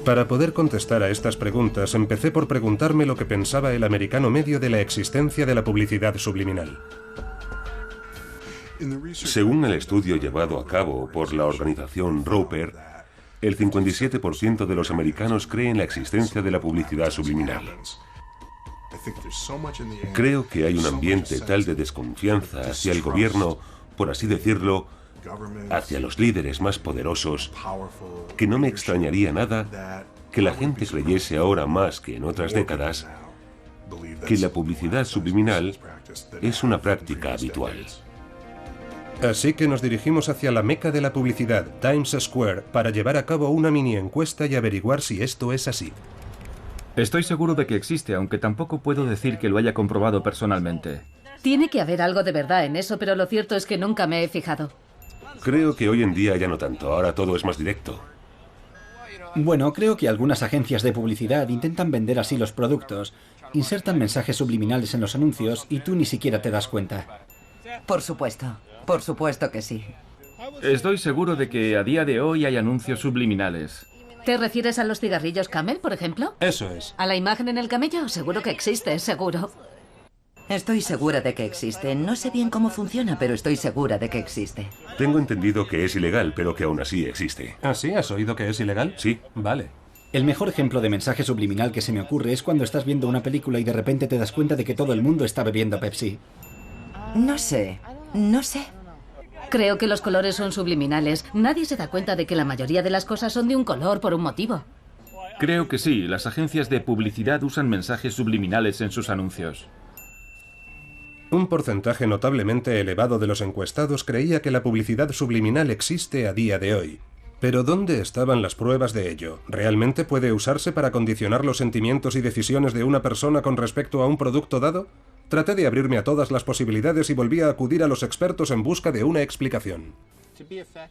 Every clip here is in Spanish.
Para poder contestar a estas preguntas, empecé por preguntarme lo que pensaba el americano medio de la existencia de la publicidad subliminal. Según el estudio llevado a cabo por la organización Roper, el 57% de los americanos creen en la existencia de la publicidad subliminal. Creo que hay un ambiente tal de desconfianza hacia el gobierno, por así decirlo, hacia los líderes más poderosos, que no me extrañaría nada que la gente creyese ahora más que en otras décadas que la publicidad subliminal es una práctica habitual. Así que nos dirigimos hacia la meca de la publicidad, Times Square, para llevar a cabo una mini encuesta y averiguar si esto es así. Estoy seguro de que existe, aunque tampoco puedo decir que lo haya comprobado personalmente. Tiene que haber algo de verdad en eso, pero lo cierto es que nunca me he fijado. Creo que hoy en día ya no tanto, ahora todo es más directo. Bueno, creo que algunas agencias de publicidad intentan vender así los productos. Insertan mensajes subliminales en los anuncios y tú ni siquiera te das cuenta. Por supuesto que sí. Estoy seguro de que a día de hoy hay anuncios subliminales. ¿Te refieres a los cigarrillos Camel, por ejemplo? Eso es. ¿A la imagen en el camello? Seguro que existe, seguro. Estoy segura de que existe. No sé bien cómo funciona, pero estoy segura de que existe. Tengo entendido que es ilegal, pero que aún así existe. ¿Ah, sí? ¿Has oído que es ilegal? Sí. Vale. El mejor ejemplo de mensaje subliminal que se me ocurre es cuando estás viendo una película y de repente te das cuenta de que todo el mundo está bebiendo Pepsi. No sé. Creo que los colores son subliminales. Nadie se da cuenta de que la mayoría de las cosas son de un color por un motivo. Creo que sí. Las agencias de publicidad usan mensajes subliminales en sus anuncios. Un porcentaje notablemente elevado de los encuestados creía que la publicidad subliminal existe a día de hoy. Pero ¿dónde estaban las pruebas de ello? ¿Realmente puede usarse para condicionar los sentimientos y decisiones de una persona con respecto a un producto dado? Traté de abrirme a todas las posibilidades y volví a acudir a los expertos en busca de una explicación.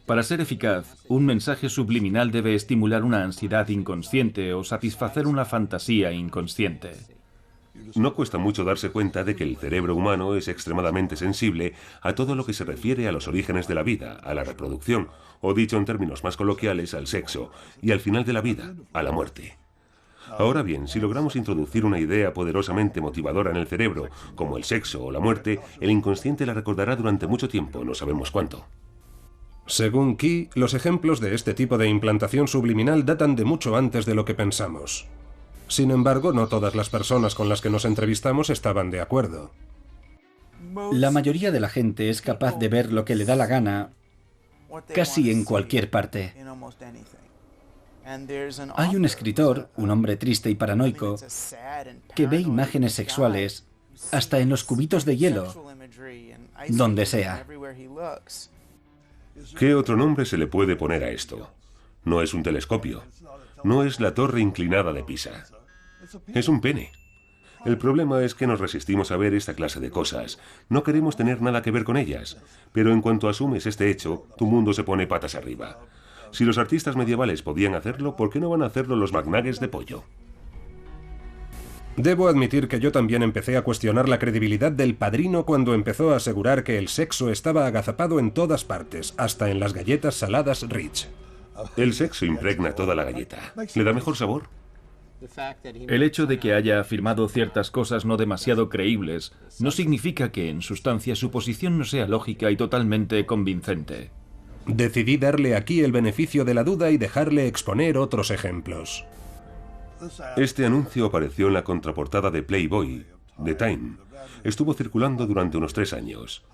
Para ser eficaz, un mensaje subliminal debe estimular una ansiedad inconsciente o satisfacer una fantasía inconsciente. No cuesta mucho darse cuenta de que el cerebro humano es extremadamente sensible a todo lo que se refiere a los orígenes de la vida, a la reproducción, o dicho en términos más coloquiales, al sexo, y al final de la vida, a la muerte. Ahora bien, si logramos introducir una idea poderosamente motivadora en el cerebro, como el sexo o la muerte, el inconsciente la recordará durante mucho tiempo, no sabemos cuánto. Según Key, los ejemplos de este tipo de implantación subliminal datan de mucho antes de lo que pensamos. Sin embargo, no todas las personas con las que nos entrevistamos estaban de acuerdo. La mayoría de la gente es capaz de ver lo que le da la gana casi en cualquier parte. Hay un escritor, un hombre triste y paranoico, que ve imágenes sexuales hasta en los cubitos de hielo, donde sea. ¿Qué otro nombre se le puede poner a esto? No es un telescopio. No es la torre inclinada de Pisa. Es un pene. El problema es que nos resistimos a ver esta clase de cosas. No queremos tener nada que ver con ellas. Pero en cuanto asumes este hecho, tu mundo se pone patas arriba. Si los artistas medievales podían hacerlo, ¿por qué no van a hacerlo los magnagues de pollo? Debo admitir que yo también empecé a cuestionar la credibilidad del Padrino cuando empezó a asegurar que el sexo estaba agazapado en todas partes, hasta en las galletas saladas Ritz. El sexo impregna toda la galleta. ¿Le da mejor sabor? El hecho de que haya afirmado ciertas cosas no demasiado creíbles no significa que, en sustancia, su posición no sea lógica y totalmente convincente. Decidí darle aquí el beneficio de la duda y dejarle exponer otros ejemplos. Este anuncio apareció en la contraportada de Playboy, de Time. Estuvo circulando durante unos 3 años.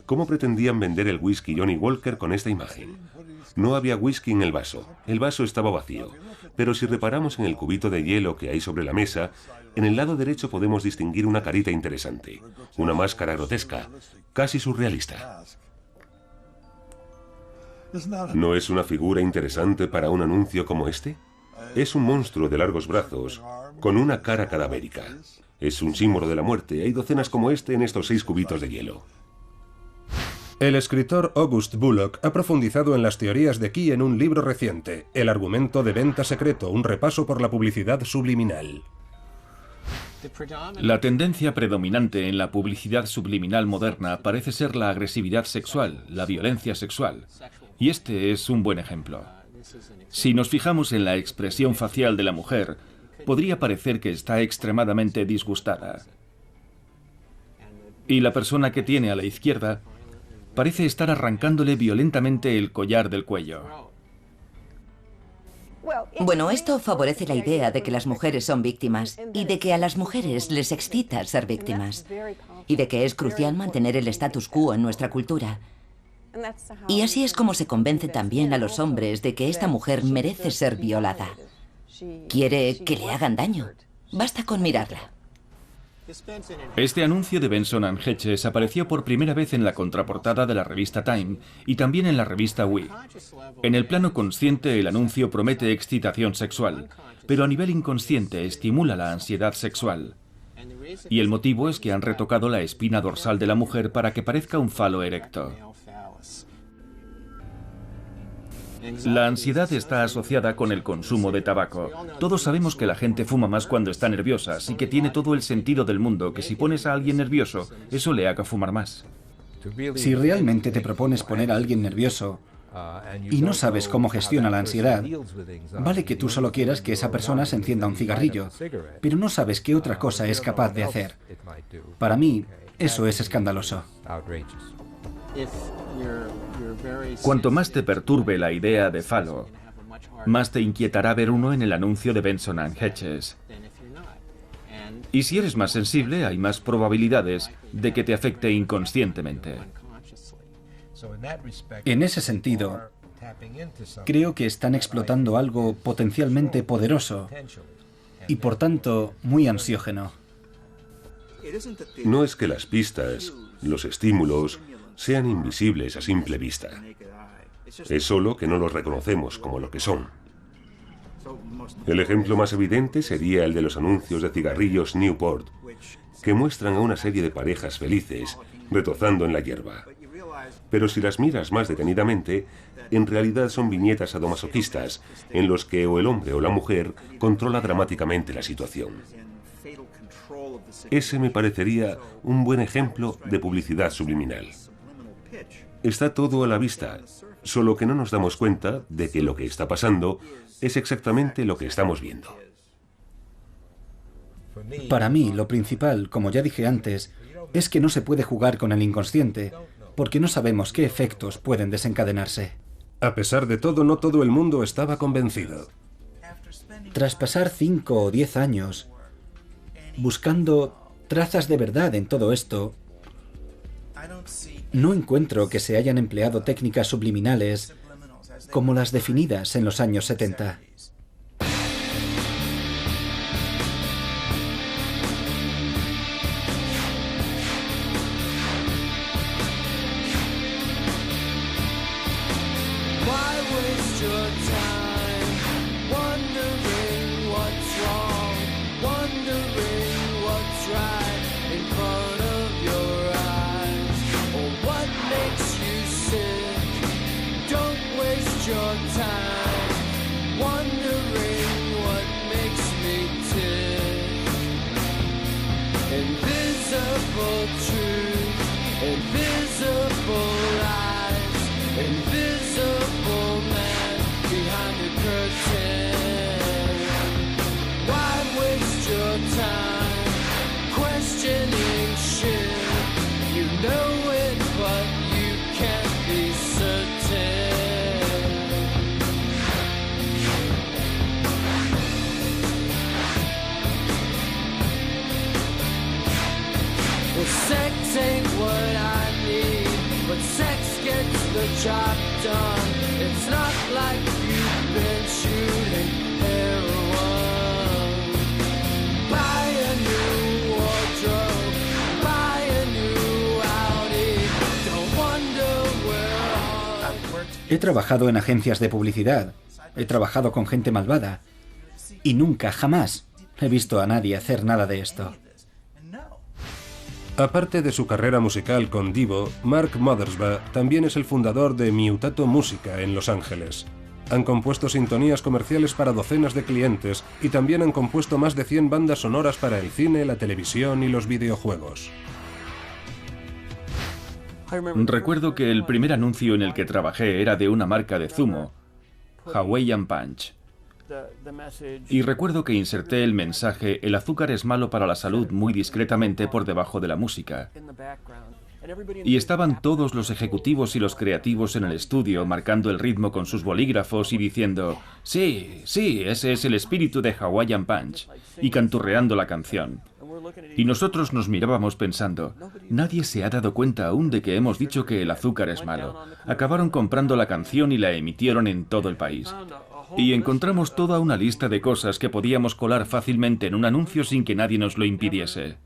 ¿Cómo pretendían vender el whisky Johnny Walker con esta imagen? No había whisky en el vaso estaba vacío. Pero si reparamos en el cubito de hielo que hay sobre la mesa, en el lado derecho podemos distinguir una carita interesante, una máscara grotesca, casi surrealista. ¿No es una figura interesante para un anuncio como este? Es un monstruo de largos brazos, con una cara cadavérica. Es un símbolo de la muerte. Hay docenas como este en estos 6 cubitos de hielo. El escritor August Bullock ha profundizado en las teorías de Key en un libro reciente, El argumento de venta secreto, un repaso por la publicidad subliminal. La tendencia predominante en la publicidad subliminal moderna parece ser la agresividad sexual, la violencia sexual. Y este es un buen ejemplo. Si nos fijamos en la expresión facial de la mujer, podría parecer que está extremadamente disgustada. Y la persona que tiene a la izquierda parece estar arrancándole violentamente el collar del cuello. Bueno, esto favorece la idea de que las mujeres son víctimas y de que a las mujeres les excita ser víctimas y de que es crucial mantener el status quo en nuestra cultura. Y así es como se convence también a los hombres de que esta mujer merece ser violada. Quiere que le hagan daño. Basta con mirarla. Este anuncio de Benson & Hedges apareció por primera vez en la contraportada de la revista Time y también en la revista Oui. En el plano consciente, el anuncio promete excitación sexual, pero a nivel inconsciente estimula la ansiedad sexual. Y el motivo es que han retocado la espina dorsal de la mujer para que parezca un falo erecto. La ansiedad está asociada con el consumo de tabaco. Todos sabemos que la gente fuma más cuando está nerviosa, así que tiene todo el sentido del mundo que si pones a alguien nervioso, eso le haga fumar más. Si realmente te propones poner a alguien nervioso y no sabes cómo gestiona la ansiedad, vale que tú solo quieras que esa persona se encienda un cigarrillo, pero no sabes qué otra cosa es capaz de hacer. Para mí, eso es escandaloso. Cuanto más te perturbe la idea de falo, más te inquietará ver uno en el anuncio de Benson & Hedges. Y si eres más sensible, hay más probabilidades de que te afecte inconscientemente. En ese sentido, creo que están explotando algo potencialmente poderoso y, por tanto, muy ansiógeno. No es que las pistas, los estímulos, sean invisibles a simple vista. Es solo que no los reconocemos como lo que son. El ejemplo más evidente sería el de los anuncios de cigarrillos Newport, que muestran a una serie de parejas felices retozando en la hierba. Pero si las miras más detenidamente, en realidad son viñetas sadomasoquistas en los que o el hombre o la mujer controla dramáticamente la situación. Ese me parecería un buen ejemplo de publicidad subliminal. Está todo a la vista, solo que no nos damos cuenta de que lo que está pasando es exactamente lo que estamos viendo. Para mí, lo principal, como ya dije antes, es que no se puede jugar con el inconsciente, porque no sabemos qué efectos pueden desencadenarse. A pesar de todo, no todo el mundo estaba convencido. Tras pasar 5 o 10 años buscando trazas de verdad en todo esto, no encuentro que se hayan empleado técnicas subliminales como las definidas en los años 70. He trabajado en agencias de publicidad, he trabajado con gente malvada y nunca, jamás, he visto a nadie hacer nada de esto. Aparte de su carrera musical con Devo, Mark Mothersbaugh también es el fundador de Mutato Música en Los Ángeles. Han compuesto sintonías comerciales para docenas de clientes y también han compuesto más de 100 bandas sonoras para el cine, la televisión y los videojuegos. Recuerdo que el primer anuncio en el que trabajé era de una marca de zumo Hawaiian Punch. Y recuerdo que inserté el mensaje "el azúcar es malo para la salud" muy discretamente por debajo de la música. Y estaban todos los ejecutivos y los creativos en el estudio marcando el ritmo con sus bolígrafos y diciendo "sí, sí, ese es el espíritu de Hawaiian Punch", y canturreando la canción. Y nosotros nos mirábamos pensando, nadie se ha dado cuenta aún de que hemos dicho que el azúcar es malo. Acabaron comprando la canción y la emitieron en todo el país. Y encontramos toda una lista de cosas que podíamos colar fácilmente en un anuncio sin que nadie nos lo impidiese.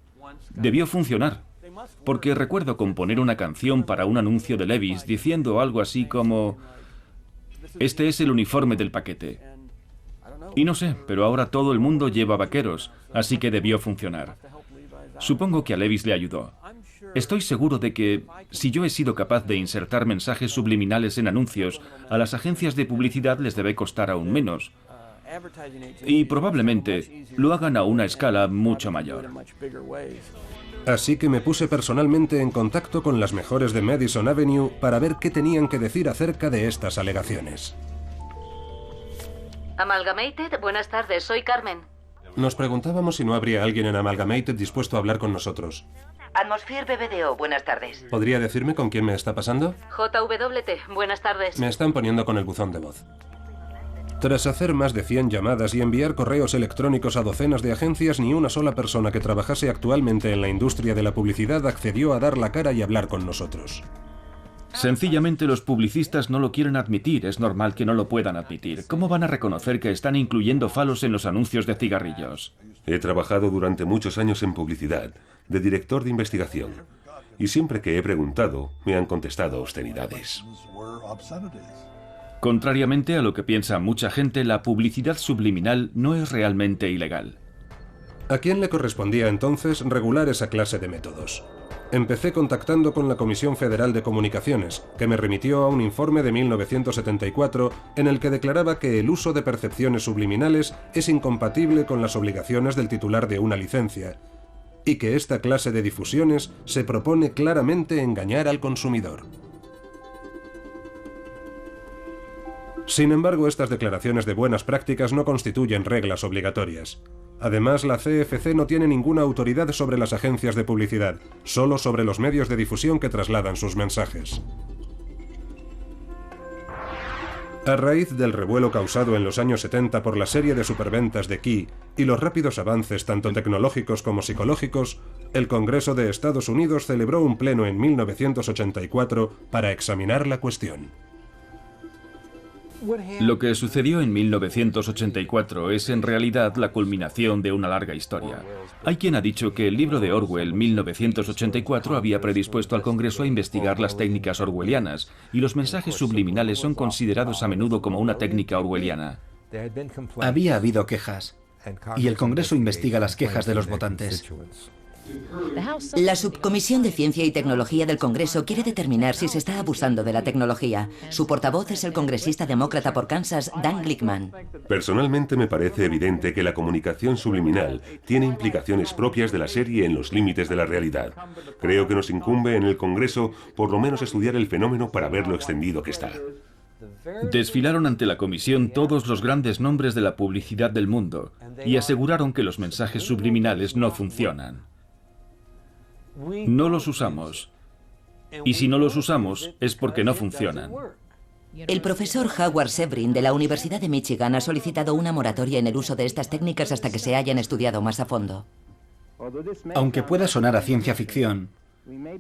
Debió funcionar, porque recuerdo componer una canción para un anuncio de Levi's diciendo algo así como "este es el uniforme del paquete". Y no sé, pero ahora todo el mundo lleva vaqueros, así que debió funcionar. Supongo que a Levi's le ayudó. Estoy seguro de que, si yo he sido capaz de insertar mensajes subliminales en anuncios, a las agencias de publicidad les debe costar aún menos. Y probablemente lo hagan a una escala mucho mayor. Así que me puse personalmente en contacto con las mejores de Madison Avenue para ver qué tenían que decir acerca de estas alegaciones. Amalgamated, buenas tardes, soy Carmen. Nos preguntábamos si no habría alguien en Amalgamated dispuesto a hablar con nosotros. Atmosphere BBDO, buenas tardes. ¿Podría decirme con quién me está pasando? JWT, buenas tardes. Me están poniendo con el buzón de voz. Tras hacer más de 100 llamadas y enviar correos electrónicos a docenas de agencias, ni una sola persona que trabajase actualmente en la industria de la publicidad accedió a dar la cara y hablar con nosotros. Sencillamente los publicistas no lo quieren admitir, es normal que no lo puedan admitir. ¿Cómo van a reconocer que están incluyendo falos en los anuncios de cigarrillos? He trabajado durante muchos años en publicidad, de director de investigación, y siempre que he preguntado, me han contestado obscenidades. Contrariamente a lo que piensa mucha gente, la publicidad subliminal no es realmente ilegal. ¿A quién le correspondía entonces regular esa clase de métodos? Empecé contactando con la Comisión Federal de Comunicaciones, que me remitió a un informe de 1974 en el que declaraba que el uso de percepciones subliminales es incompatible con las obligaciones del titular de una licencia, y que esta clase de difusiones se propone claramente engañar al consumidor. Sin embargo, estas declaraciones de buenas prácticas no constituyen reglas obligatorias. Además, la CFC no tiene ninguna autoridad sobre las agencias de publicidad, solo sobre los medios de difusión que trasladan sus mensajes. A raíz del revuelo causado en los años 70 por la serie de superventas de Key y los rápidos avances tanto tecnológicos como psicológicos, el Congreso de Estados Unidos celebró un pleno en 1984 para examinar la cuestión. Lo que sucedió en 1984 es en realidad la culminación de una larga historia. Hay quien ha dicho que el libro de Orwell, 1984, había predispuesto al Congreso a investigar las técnicas orwellianas, y los mensajes subliminales son considerados a menudo como una técnica orwelliana. Había habido quejas, y el Congreso investiga las quejas de los votantes. La Subcomisión de Ciencia y Tecnología del Congreso quiere determinar si se está abusando de la tecnología. Su portavoz es el congresista demócrata por Kansas, Dan Glickman. Personalmente me parece evidente que la comunicación subliminal tiene implicaciones propias de la serie en los límites de la realidad. Creo que nos incumbe en el Congreso por lo menos estudiar el fenómeno para ver lo extendido que está. Desfilaron ante la comisión todos los grandes nombres de la publicidad del mundo y aseguraron que los mensajes subliminales no funcionan. No los usamos. Y si no los usamos, es porque no funcionan. El profesor Howard Sebrin de la Universidad de Michigan ha solicitado una moratoria en el uso de estas técnicas hasta que se hayan estudiado más a fondo. Aunque pueda sonar a ciencia ficción,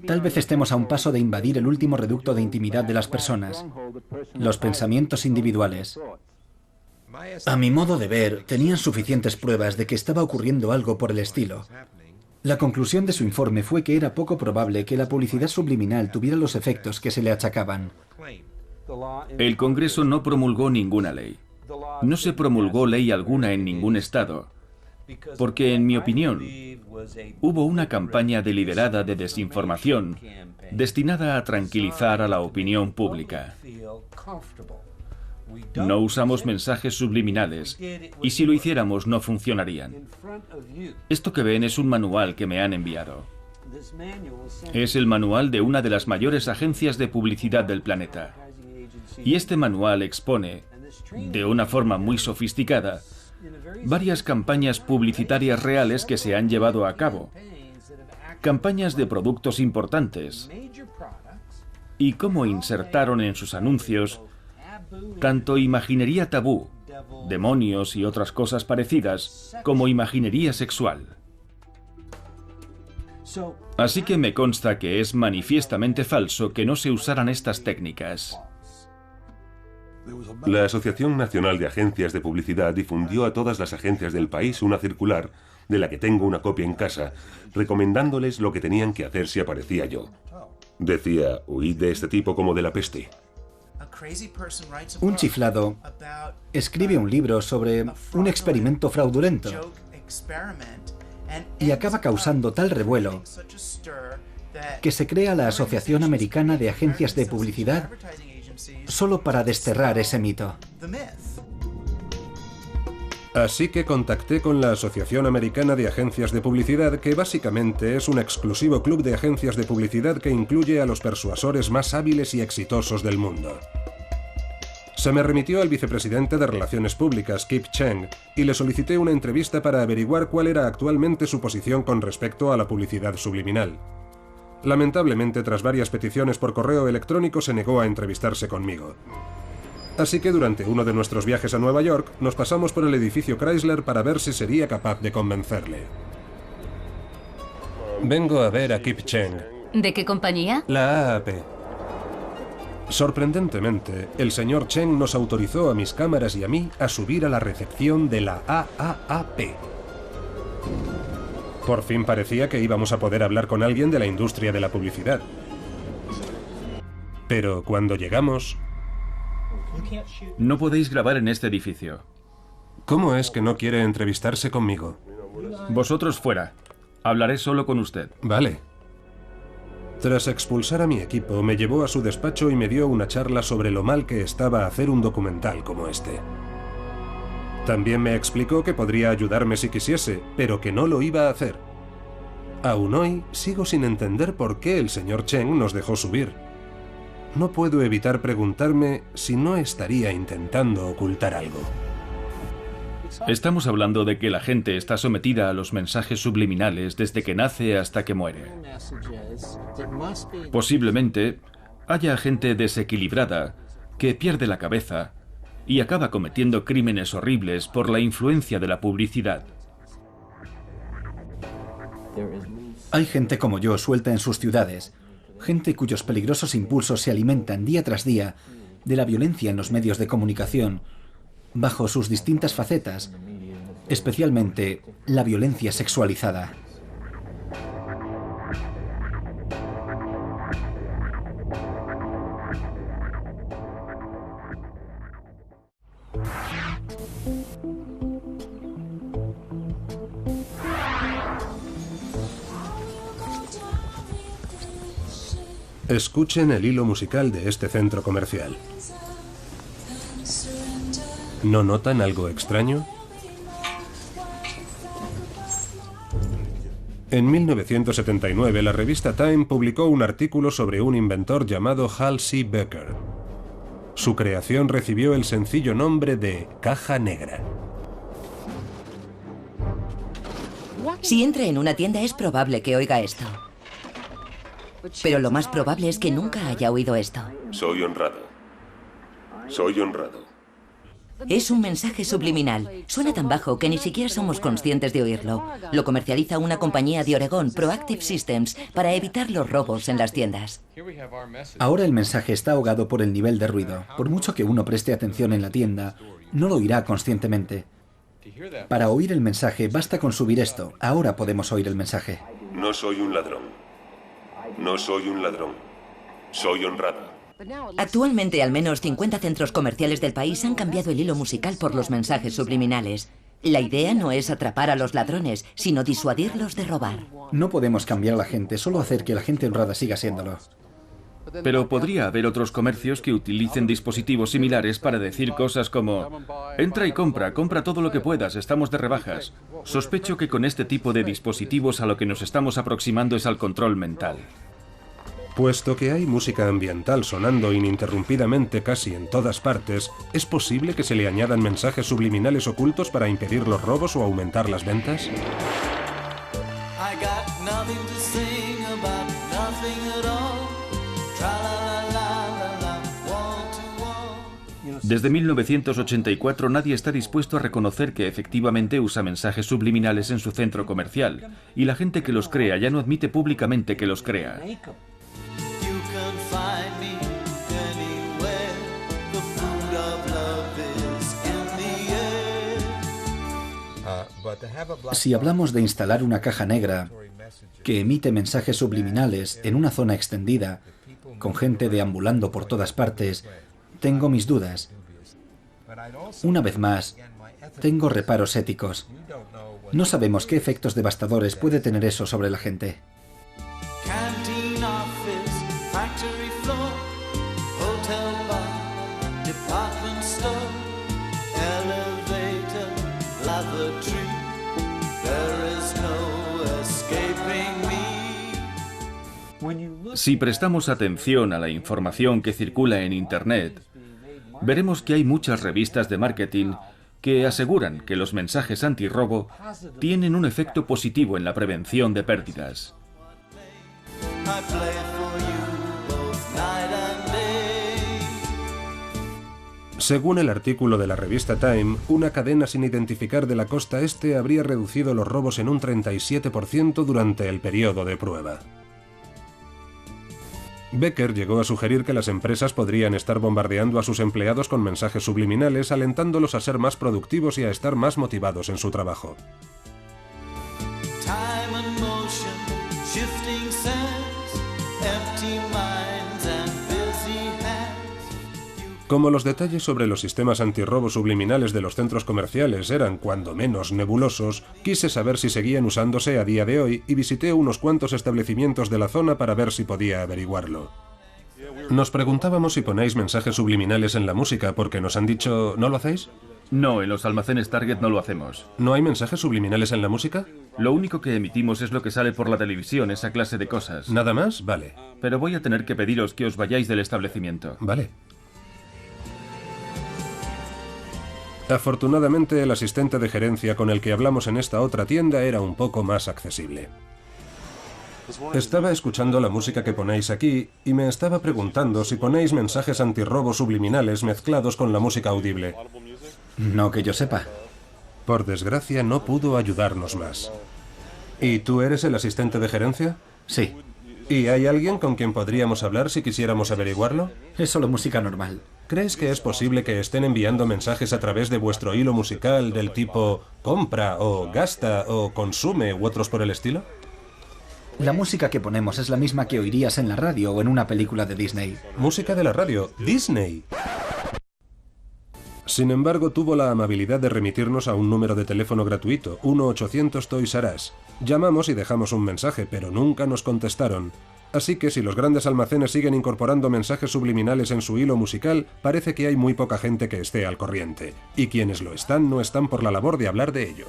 tal vez estemos a un paso de invadir el último reducto de intimidad de las personas, los pensamientos individuales. A mi modo de ver, tenían suficientes pruebas de que estaba ocurriendo algo por el estilo. La conclusión de su informe fue que era poco probable que la publicidad subliminal tuviera los efectos que se le achacaban. El Congreso no promulgó ninguna ley. No se promulgó ley alguna en ningún estado, porque, en mi opinión, hubo una campaña deliberada de desinformación destinada a tranquilizar a la opinión pública. No usamos mensajes subliminales, y si lo hiciéramos no funcionarían. Esto que ven es un manual que me han enviado. Es el manual de una de las mayores agencias de publicidad del planeta. Y este manual expone de una forma muy sofisticada, varias campañas publicitarias reales que se han llevado a cabo, campañas de productos importantes, y cómo insertaron en sus anuncios tanto imaginería tabú, demonios y otras cosas parecidas, como imaginería sexual. Así que me consta que es manifiestamente falso que no se usaran estas técnicas. La Asociación Nacional de Agencias de Publicidad difundió a todas las agencias del país una circular, de la que tengo una copia en casa, recomendándoles lo que tenían que hacer si aparecía yo. Decía, huid de este tipo como de la peste. Un chiflado escribe un libro sobre un experimento fraudulento y acaba causando tal revuelo que se crea la Asociación Americana de Agencias de Publicidad solo para desterrar ese mito. Así que contacté con la Asociación Americana de Agencias de Publicidad, que básicamente es un exclusivo club de agencias de publicidad que incluye a los persuasores más hábiles y exitosos del mundo. Se me remitió al vicepresidente de Relaciones Públicas, Kip Cheng, y le solicité una entrevista para averiguar cuál era actualmente su posición con respecto a la publicidad subliminal. Lamentablemente, tras varias peticiones por correo electrónico, se negó a entrevistarse conmigo. Así que durante uno de nuestros viajes a Nueva York, nos pasamos por el edificio Chrysler para ver si sería capaz de convencerle. Vengo a ver a Kip Cheng. ¿De qué compañía? La AAP. Sorprendentemente, el señor Cheng nos autorizó a mis cámaras y a mí a subir a la recepción de la AAP. Por fin parecía que íbamos a poder hablar con alguien de la industria de la publicidad. Pero cuando llegamos... No podéis grabar en este edificio. ¿Cómo es que no quiere entrevistarse conmigo? Vosotros fuera. Hablaré solo con usted. Vale. Tras expulsar a mi equipo, me llevó a su despacho y me dio una charla sobre lo mal que estaba hacer un documental como este. También me explicó que podría ayudarme si quisiese, pero que no lo iba a hacer. Aún hoy, sigo sin entender por qué el señor Cheng nos dejó subir. No puedo evitar preguntarme si no estaría intentando ocultar algo. Estamos hablando de que la gente está sometida a los mensajes subliminales desde que nace hasta que muere. Posiblemente haya gente desequilibrada que pierde la cabeza y acaba cometiendo crímenes horribles por la influencia de la publicidad. Hay gente como yo suelta en sus ciudades, gente cuyos peligrosos impulsos se alimentan día tras día de la violencia en los medios de comunicación, bajo sus distintas facetas, especialmente la violencia sexualizada. Escuchen el hilo musical de este centro comercial. ¿No notan algo extraño? En 1979, la revista Time publicó un artículo sobre un inventor llamado Hal C. Becker. Su creación recibió el sencillo nombre de caja negra. Si entra en una tienda es probable que oiga esto. Pero lo más probable es que nunca haya oído esto. Soy honrado. Soy honrado. Es un mensaje subliminal. Suena tan bajo que ni siquiera somos conscientes de oírlo. Lo comercializa una compañía de Oregón, Proactive Systems, para evitar los robos en las tiendas. Ahora el mensaje está ahogado por el nivel de ruido. Por mucho que uno preste atención en la tienda, no lo oirá conscientemente. Para oír el mensaje basta con subir esto. Ahora podemos oír el mensaje. No soy un ladrón. No soy un ladrón. Soy honrado. Actualmente, al menos 50 centros comerciales del país han cambiado el hilo musical por los mensajes subliminales. La idea no es atrapar a los ladrones, sino disuadirlos de robar. No podemos cambiar a la gente, solo hacer que la gente honrada siga siéndolo. Pero podría haber otros comercios que utilicen dispositivos similares para decir cosas como: entra y compra todo lo que puedas, estamos de rebajas. Sospecho que con este tipo de dispositivos a lo que nos estamos aproximando es al control mental. Puesto que hay música ambiental sonando ininterrumpidamente casi en todas partes, ¿es posible que se le añadan mensajes subliminales ocultos para impedir los robos o aumentar las ventas? Desde 1984 nadie está dispuesto a reconocer que efectivamente usa mensajes subliminales en su centro comercial, y la gente que los crea ya no admite públicamente que los crea. Si hablamos de instalar una caja negra que emite mensajes subliminales en una zona extendida, con gente deambulando por todas partes, tengo mis dudas. Una vez más, tengo reparos éticos. No sabemos qué efectos devastadores puede tener eso sobre la gente. Si prestamos atención a la información que circula en Internet, veremos que hay muchas revistas de marketing que aseguran que los mensajes antirrobo tienen un efecto positivo en la prevención de pérdidas. Según el artículo de la revista Time, una cadena sin identificar de la costa este habría reducido los robos en un 37% durante el periodo de prueba. Becker llegó a sugerir que las empresas podrían estar bombardeando a sus empleados con mensajes subliminales, alentándolos a ser más productivos y a estar más motivados en su trabajo. Como los detalles sobre los sistemas antirrobo subliminales de los centros comerciales eran cuando menos nebulosos, quise saber si seguían usándose a día de hoy y visité unos cuantos establecimientos de la zona para ver si podía averiguarlo. Nos preguntábamos si ponéis mensajes subliminales en la música porque nos han dicho ¿no lo hacéis? No, en los almacenes Target no lo hacemos. ¿No hay mensajes subliminales en la música? Lo único que emitimos es lo que sale por la televisión, esa clase de cosas. ¿Nada más? Vale. Pero voy a tener que pediros que os vayáis del establecimiento. Vale. Afortunadamente, el asistente de gerencia con el que hablamos en esta otra tienda era un poco más accesible. Estaba escuchando la música que ponéis aquí y me estaba preguntando si ponéis mensajes antirrobo subliminales mezclados con la música audible. No que yo sepa. Por desgracia, no pudo ayudarnos más. ¿Y tú eres el asistente de gerencia? Sí. ¿Y hay alguien con quien podríamos hablar si quisiéramos averiguarlo? Es solo música normal. ¿Crees que es posible que estén enviando mensajes a través de vuestro hilo musical del tipo compra o gasta o consume u otros por el estilo? La música que ponemos es la misma que oirías en la radio o en una película de Disney. Música de la radio. ¡Disney! Sin embargo, tuvo la amabilidad de remitirnos a un número de teléfono gratuito, 1-800 Toys R Us. Llamamos y dejamos un mensaje, pero nunca nos contestaron. Así que si los grandes almacenes siguen incorporando mensajes subliminales en su hilo musical, parece que hay muy poca gente que esté al corriente. Y quienes lo están no están por la labor de hablar de ello.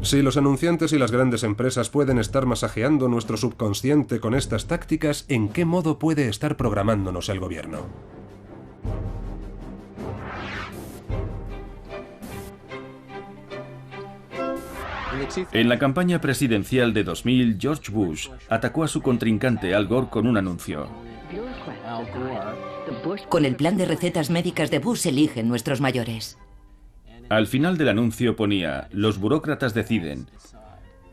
Si los anunciantes y las grandes empresas pueden estar masajeando nuestro subconsciente con estas tácticas, ¿en qué modo puede estar programándonos el gobierno? En la campaña presidencial de 2000, George Bush atacó a su contrincante Al Gore con un anuncio. Con el plan de recetas médicas de Bush eligen nuestros mayores. Al final del anuncio ponía, los burócratas deciden,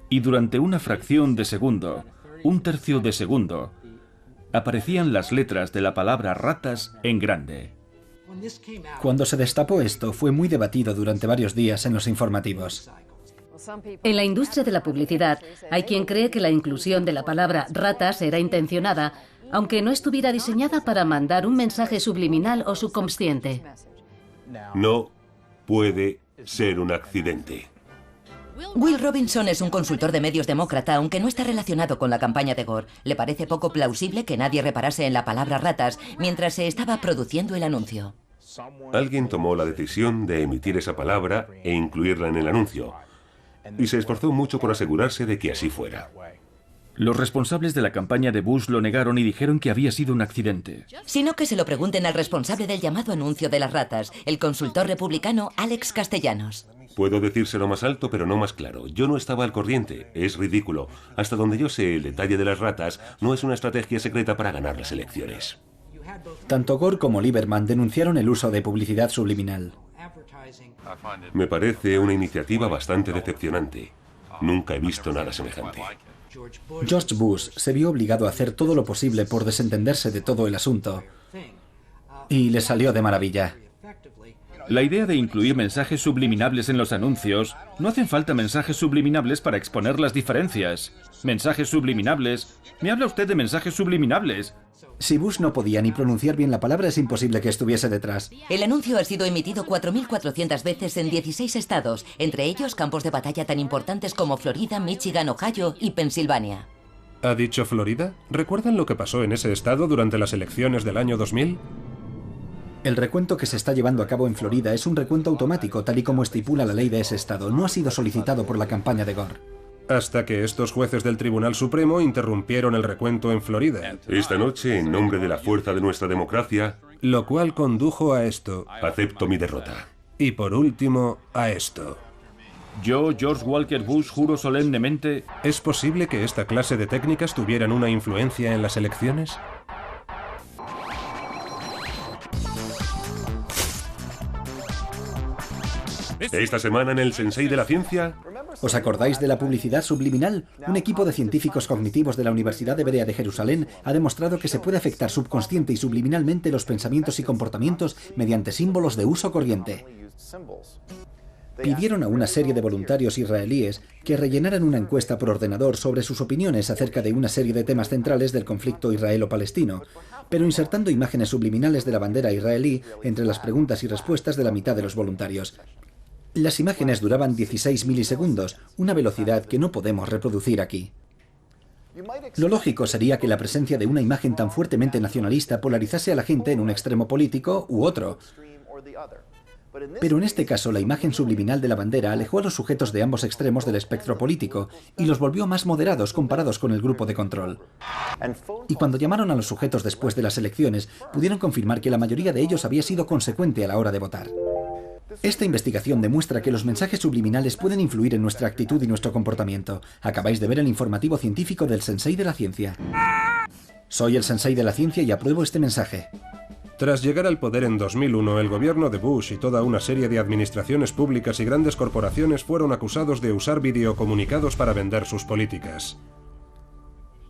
y durante una fracción de segundo, un tercio de segundo, aparecían las letras de la palabra ratas en grande. Cuando se destapó esto, fue muy debatido durante varios días en los informativos. En la industria de la publicidad, hay quien cree que la inclusión de la palabra ratas era intencionada, aunque no estuviera diseñada para mandar un mensaje subliminal o subconsciente. No puede ser un accidente. Will Robinson es un consultor de medios demócrata, aunque no está relacionado con la campaña de Gore. Le parece poco plausible que nadie reparase en la palabra ratas mientras se estaba produciendo el anuncio. Alguien tomó la decisión de emitir esa palabra e incluirla en el anuncio, y se esforzó mucho por asegurarse de que así fuera. Los responsables de la campaña de Bush lo negaron y dijeron que había sido un accidente. Sino que se lo pregunten al responsable del llamado anuncio de las ratas, el consultor republicano Alex Castellanos. Puedo decírselo más alto, pero no más claro. Yo no estaba al corriente. Es ridículo. Hasta donde yo sé, el detalle de las ratas no es una estrategia secreta para ganar las elecciones. Tanto Gore como Lieberman denunciaron el uso de publicidad subliminal. Me parece una iniciativa bastante decepcionante. Nunca he visto nada semejante. George Bush se vio obligado a hacer todo lo posible por desentenderse de todo el asunto. Y le salió de maravilla. La idea de incluir mensajes subliminables en los anuncios... No hacen falta mensajes subliminables para exponer las diferencias. Mensajes subliminables... ¿Me habla usted de mensajes subliminables? Si Bush no podía ni pronunciar bien la palabra, es imposible que estuviese detrás. El anuncio ha sido emitido 4.400 veces en 16 estados, entre ellos campos de batalla tan importantes como Florida, Michigan, Ohio y Pensilvania. ¿Ha dicho Florida? ¿Recuerdan lo que pasó en ese estado durante las elecciones del año 2000? El recuento que se está llevando a cabo en Florida es un recuento automático, tal y como estipula la ley de ese estado. No ha sido solicitado por la campaña de Gore. Hasta que estos jueces del Tribunal Supremo interrumpieron el recuento en Florida. Esta noche, en nombre de la fuerza de nuestra democracia, Lo cual condujo a esto. acepto mi derrota. Y por último, a esto. Yo, George Walker Bush, juro solemnemente... ¿Es posible que esta clase de técnicas tuvieran una influencia en las elecciones? Esta semana en el Sensei de la Ciencia... ¿Os acordáis de la publicidad subliminal? Un equipo de científicos cognitivos de la Universidad Hebrea de Jerusalén ha demostrado que se puede afectar subconsciente y subliminalmente los pensamientos y comportamientos mediante símbolos de uso corriente. Pidieron a una serie de voluntarios israelíes que rellenaran una encuesta por ordenador sobre sus opiniones acerca de una serie de temas centrales del conflicto israelo-palestino, pero insertando imágenes subliminales de la bandera israelí entre las preguntas y respuestas de la mitad de los voluntarios. Las imágenes duraban 16 milisegundos, una velocidad que no podemos reproducir aquí. Lo lógico sería que la presencia de una imagen tan fuertemente nacionalista polarizase a la gente en un extremo político u otro. Pero en este caso, la imagen subliminal de la bandera alejó a los sujetos de ambos extremos del espectro político y los volvió más moderados comparados con el grupo de control. Y cuando llamaron a los sujetos después de las elecciones, pudieron confirmar que la mayoría de ellos había sido consecuente a la hora de votar. Esta investigación demuestra que los mensajes subliminales pueden influir en nuestra actitud y nuestro comportamiento. Acabáis de ver el informativo científico del Sensei de la Ciencia. Soy el Sensei de la Ciencia y apruebo este mensaje. Tras llegar al poder en 2001, el gobierno de Bush y toda una serie de administraciones públicas y grandes corporaciones fueron acusados de usar videocomunicados para vender sus políticas.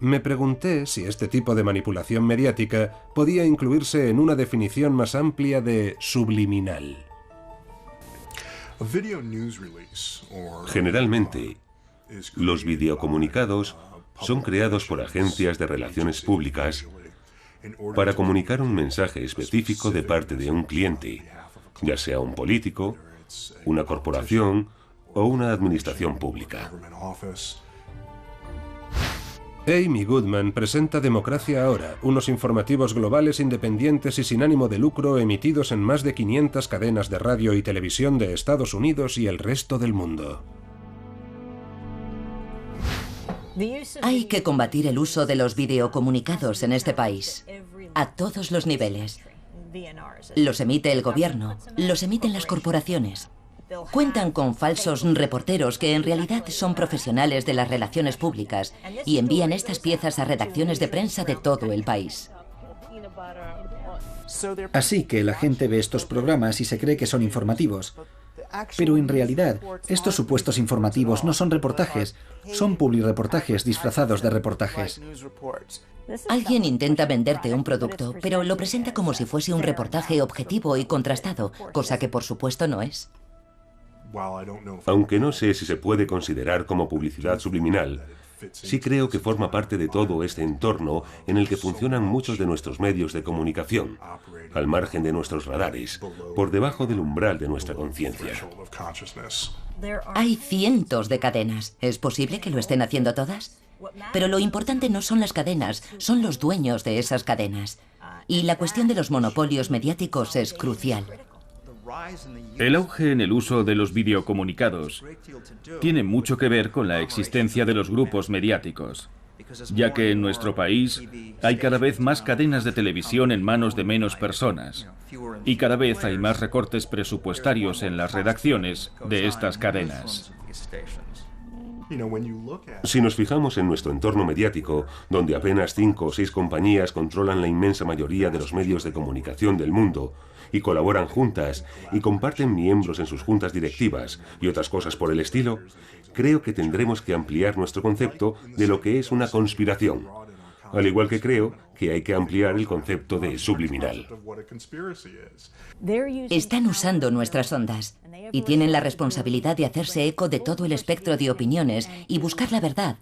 Me pregunté si este tipo de manipulación mediática podía incluirse en una definición más amplia de subliminal. Generalmente, los videocomunicados son creados por agencias de relaciones públicas para comunicar un mensaje específico de parte de un cliente, ya sea un político, una corporación o una administración pública. Amy Goodman presenta Democracia Ahora, unos informativos globales independientes y sin ánimo de lucro emitidos en más de 500 cadenas de radio y televisión de Estados Unidos y el resto del mundo. Hay que combatir el uso de los videocomunicados en este país, a todos los niveles. Los emite el gobierno, los emiten las corporaciones. Cuentan con falsos reporteros que en realidad son profesionales de las relaciones públicas y envían estas piezas a redacciones de prensa de todo el país. Así que la gente ve estos programas y se cree que son informativos. Pero en realidad, estos supuestos informativos no son reportajes, son publireportajes disfrazados de reportajes. Alguien intenta venderte un producto, pero lo presenta como si fuese un reportaje objetivo y contrastado, cosa que por supuesto no es. Aunque no sé si se puede considerar como publicidad subliminal, Sí creo que forma parte de todo este entorno en el que funcionan muchos de nuestros medios de comunicación, al margen de nuestros radares, por debajo del umbral de nuestra conciencia. Hay cientos de cadenas. ¿Es posible que lo estén haciendo todas? Pero lo importante no son las cadenas, son los dueños de esas cadenas. Y la cuestión de los monopolios mediáticos es crucial. El auge en el uso de los videocomunicados tiene mucho que ver con la existencia de los grupos mediáticos, ya que en nuestro país hay cada vez más cadenas de televisión en manos de menos personas y cada vez hay más recortes presupuestarios en las redacciones de estas cadenas. Si nos fijamos en nuestro entorno mediático, donde apenas 5 o 6 compañías controlan la inmensa mayoría de los medios de comunicación del mundo, y colaboran juntas, y comparten miembros en sus juntas directivas, y otras cosas por el estilo, creo que tendremos que ampliar nuestro concepto de lo que es una conspiración, al igual que creo que hay que ampliar el concepto de subliminal. Están usando nuestras ondas y tienen la responsabilidad de hacerse eco de todo el espectro de opiniones y buscar la verdad,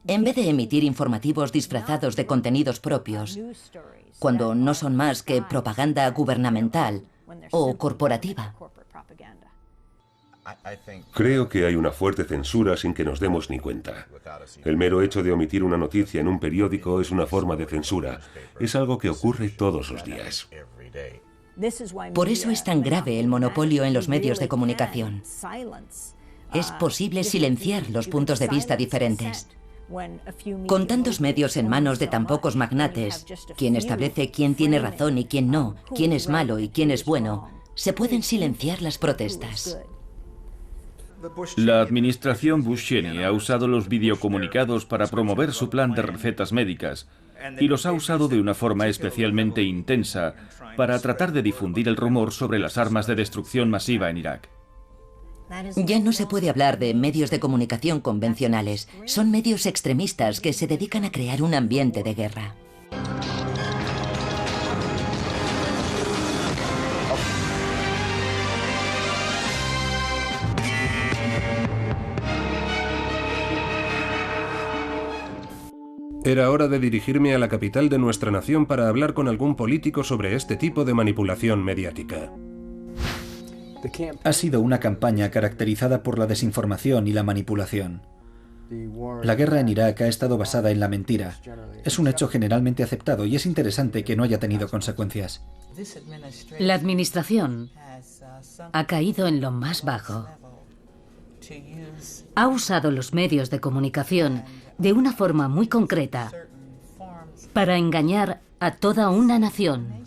en vez de emitir informativos disfrazados de contenidos propios, cuando no son más que propaganda gubernamental o corporativa. Creo que hay una fuerte censura sin que nos demos ni cuenta. El mero hecho de omitir una noticia en un periódico es una forma de censura. Es algo que ocurre todos los días. Por eso es tan grave el monopolio en los medios de comunicación. Es posible silenciar los puntos de vista diferentes. Con tantos medios en manos de tan pocos magnates, quien establece quién tiene razón y quién no, quién es malo y quién es bueno, se pueden silenciar las protestas. La administración Bush-Cheney ha usado los videocomunicados para promover su plan de recetas médicas y los ha usado de una forma especialmente intensa para tratar de difundir el rumor sobre las armas de destrucción masiva en Irak. Ya no se puede hablar de medios de comunicación convencionales. Son medios extremistas que se dedican a crear un ambiente de guerra. Era hora de dirigirme a la capital de nuestra nación para hablar con algún político sobre este tipo de manipulación mediática. Ha sido una campaña caracterizada por la desinformación y la manipulación. La guerra en Irak ha estado basada en la mentira. Es un hecho generalmente aceptado y es interesante que no haya tenido consecuencias. La administración ha caído en lo más bajo. Ha usado los medios de comunicación de una forma muy concreta para engañar a toda una nación.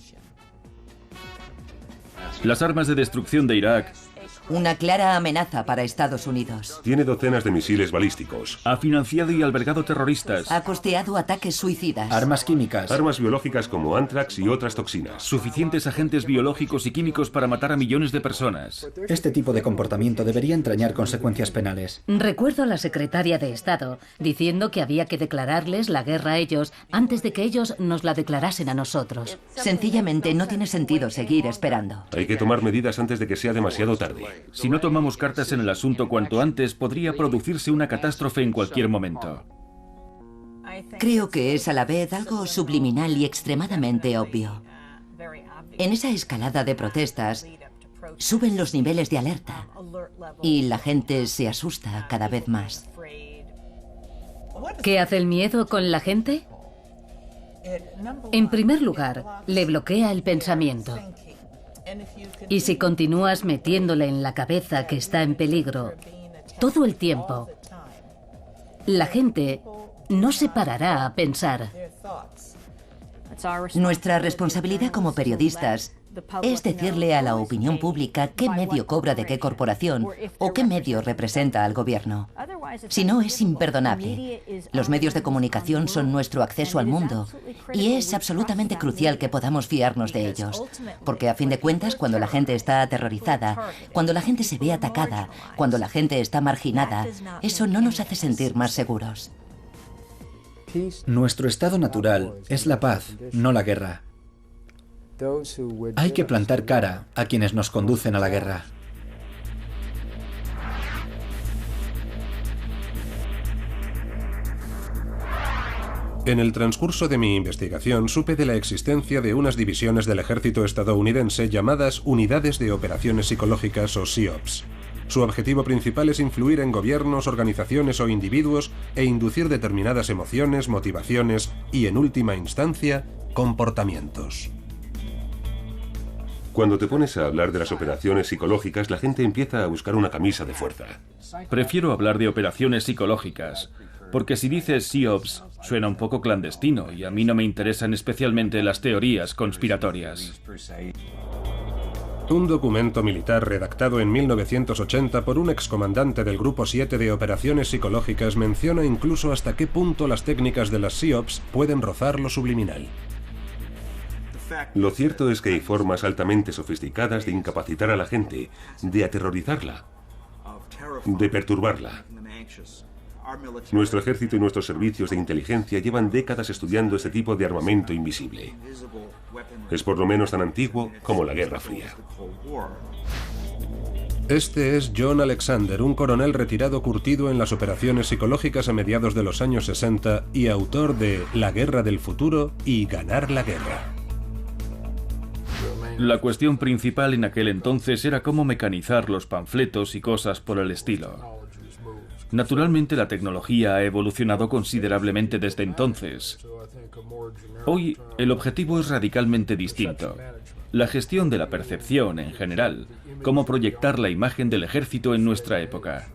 Las armas de destrucción de Irak Una clara amenaza para Estados Unidos. Tiene docenas de misiles balísticos. ha financiado y albergado terroristas, Ha costeado ataques suicidas. Armas químicas. Armas biológicas como Anthrax y otras toxinas. suficientes agentes biológicos y químicos para matar a millones de personas. Este tipo de comportamiento debería entrañar consecuencias penales. Recuerdo a la secretaria de Estado diciendo que había que declararles la guerra a ellos antes de que ellos nos la declarasen a nosotros. Sencillamente no tiene sentido seguir esperando. Hay que tomar medidas antes de que sea demasiado tarde. Si no tomamos cartas en el asunto cuanto antes, podría producirse una catástrofe en cualquier momento. Creo que es a la vez algo subliminal y extremadamente obvio. En esa escalada de protestas, suben los niveles de alerta y la gente se asusta cada vez más. ¿Qué hace el miedo con la gente? En primer lugar, le bloquea el pensamiento. Y si continúas metiéndole en la cabeza que está en peligro todo el tiempo, la gente no se parará a pensar. Nuestra responsabilidad como periodistas es decirle a la opinión pública qué medio cobra de qué corporación o qué medio representa al gobierno. Si no, es imperdonable. Los medios de comunicación son nuestro acceso al mundo y es absolutamente crucial que podamos fiarnos de ellos. Porque a fin de cuentas, cuando la gente está aterrorizada, cuando la gente se ve atacada, cuando la gente está marginada, eso no nos hace sentir más seguros. Nuestro estado natural es la paz, no la guerra. Hay que plantar cara a quienes nos conducen a la guerra. En el transcurso de mi investigación supe de la existencia de unas divisiones del ejército estadounidense llamadas Unidades de Operaciones Psicológicas o SEOPs. Su objetivo principal es influir en gobiernos, organizaciones o individuos e inducir determinadas emociones, motivaciones y, en última instancia, comportamientos. Cuando te pones a hablar de las operaciones psicológicas, la gente empieza a buscar una camisa de fuerza. Prefiero hablar de operaciones psicológicas, porque si dices SEOPs, suena un poco clandestino y a mí no me interesan especialmente las teorías conspiratorias. Un documento militar redactado en 1980 por un excomandante del Grupo 7 de Operaciones Psicológicas menciona incluso hasta qué punto las técnicas de las SEOPs pueden rozar lo subliminal. Lo cierto es que hay formas altamente sofisticadas de incapacitar a la gente, de aterrorizarla, de perturbarla. Nuestro ejército y nuestros servicios de inteligencia llevan décadas estudiando este tipo de armamento invisible. Es por lo menos tan antiguo como la Guerra Fría. Este es John Alexander, un coronel retirado curtido en las operaciones psicológicas a mediados de los años 60 y autor de La Guerra del Futuro y Ganar la Guerra. La cuestión principal en aquel entonces era cómo mecanizar los panfletos y cosas por el estilo. Naturalmente, la tecnología ha evolucionado considerablemente desde entonces. Hoy, el objetivo es radicalmente distinto. La gestión de la percepción en general, cómo proyectar la imagen del ejército en nuestra época.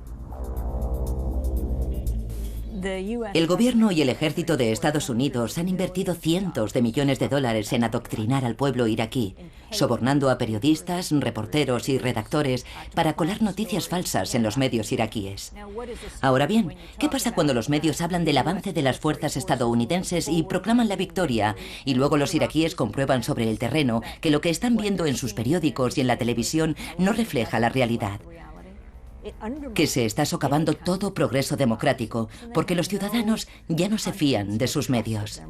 El gobierno y el ejército de Estados Unidos han invertido cientos de millones de dólares en adoctrinar al pueblo iraquí, sobornando a periodistas, reporteros y redactores para colar noticias falsas en los medios iraquíes. Ahora bien, ¿qué pasa cuando los medios hablan del avance de las fuerzas estadounidenses y proclaman la victoria, y luego los iraquíes comprueban sobre el terreno que lo que están viendo en sus periódicos y en la televisión no refleja la realidad? Que se está socavando todo progreso democrático, porque los ciudadanos ya no se fían de sus medios.